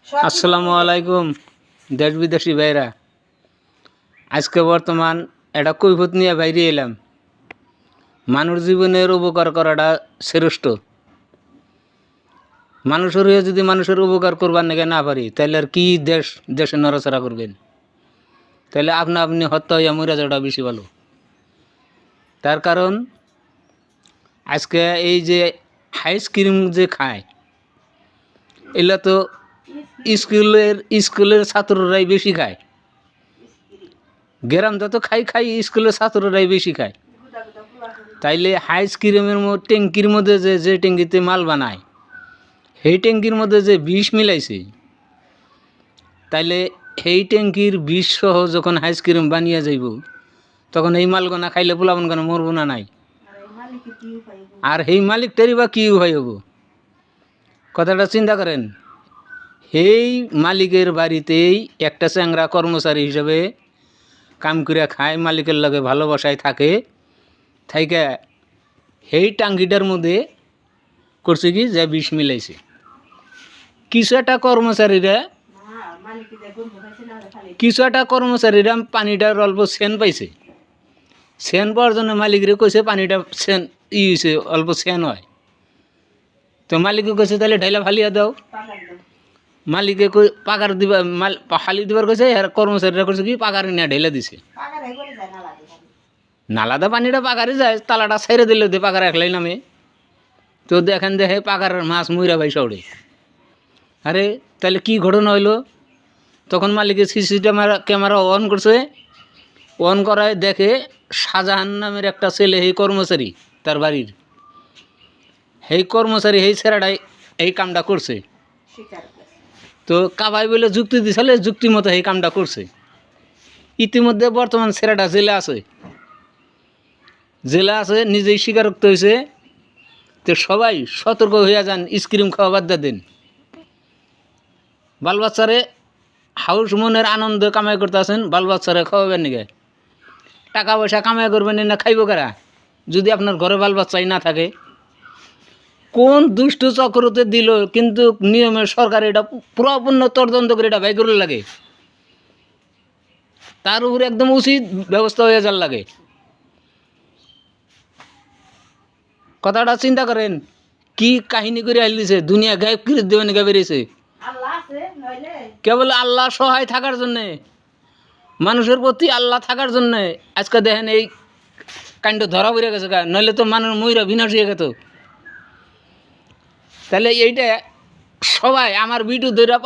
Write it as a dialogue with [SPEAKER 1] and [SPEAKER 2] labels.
[SPEAKER 1] আসসালামু আলাইকুম দেশ বিদেশি ভাইরা। আজকে বর্তমান একটা কৈফত নিয়ে বাইরে এলাম। মানুষ জীবনের উপকার করাটা শ্রেষ্ঠ। মানুষের হয়ে যদি মানুষের উপকার করবার নাকি না পারি, তাহলে আর কি দেশে নড়াচড়া করবেন? তাহলে আপনা আপনি হত্যা হইয়া মরে যাওয়াটা বেশি ভালো। তার কারণ আজকে এই যে আইসক্রিম যে খায়, এগুলা তো স্কুলের ছাত্ররাই বেশি খায়। গ্রামটা তো খাই স্কুলের ছাত্ররাই বেশি খায়। তাইলে আইসক্রিমের ট্যাঙ্কির মধ্যে যে ট্যাঙ্কিতে মাল বানায়, সেই ট্যাঙ্কির মধ্যে যে বিষ মিলাইছে, তাইলে সেই ট্যাঙ্কির বিষ সহ যখন আইসক্রিম বানিয়ে যাইব, তখন এই মালগোনা খাইলে পোলাবন কেন মরবো না নাই? আর সেই মালিকটারই বা কী উপায় হবো? কথাটা চিন্তা করেন। সেই মালিকের বাড়িতেই একটা চ্যাংরা কর্মচারী হিসাবে কাম করে খায়, মালিকের লগে ভালোবাসায় থাকে, থাইকা সেই টাঙ্গিটার মধ্যে করছে কি যে বিষ মিলাইছে। কিছু একটা কর্মচারীরা পানিটার অল্প সেন পাইছে। সেন পাওয়ার জন্য মালিকরে কইছে পানিটা সেন হয়েছে, অল্প সেন হয়। তো মালিকে কইছে তাহলে ঢাইলা ফালিয়া দাও। মালিকে কই পাকার দিবা, ফালি দিবার কইছে, আর কর্মচারীরা করছে কি পাকারে নিয়ে ঢেলে দিছে। নালাদা পানিটা পাকারে যায়, তালাটা ছেড়ে দিলে পাকার একলাই নামে। তো দেখে পাকার মাছ মইরা ভাই সৌড়ে। আরে তাহলে কি ঘটনা হইলো? তখন মালিকে সিসি ক্যামেরা অন করছে। অন করায় দেখে শাহজাহান নামের একটা ছেলে, এই কর্মচারী তার বাড়ির, এই কর্মচারী এই ছেলেটাই এই কামটা করছে। তো কাবাই বলে যুক্তি দিছিলে, যুক্তি মতো এই কামটা করছে। ইতিমধ্যে বর্তমান ছেলেটা জেলে আছে, নিজেই স্বীকারোক্ত হয়েছে। তো সবাই সতর্ক হইয়া যান, স্ক্রিম খাওয়া বাদ দেন। বাল বাচ্চারে হাউস মনের আনন্দ কামাই করতে আছেন, বাল বাচ্চারে খাওয়াবেন নাকি? টাকা পয়সা কামাই করবেন না, খাইব কারা যদি আপনার ঘরে বাল বাচ্চাই না থাকে? কোন দুষ্ট চক্রতে দিল, কিন্তু নিয়মের সরকার এটা পুরোপূর্ণ তদন্ত করে এটা ব্যয় করে লাগে। তার উপরে একদম উচিত ব্যবস্থা হয়ে যার লাগে। কথাটা চিন্তা করেন, কি কাহিনী করে আইলিছে, দুনিয়া গায়েব করে দেবেন গা বেরিয়েছে। কেবল আল্লাহ সহায় থাকার জন্যে, মানুষের প্রতি আল্লাহ থাকার জন্যে আজকে দেখেন এই কাণ্ড ধরা পড়ে গেছে গা, নইলে তো মানুষ ময়রা বিনাশ হয়ে গেত। তাহলে এইটা সবাই আমার ভিডিও ধরে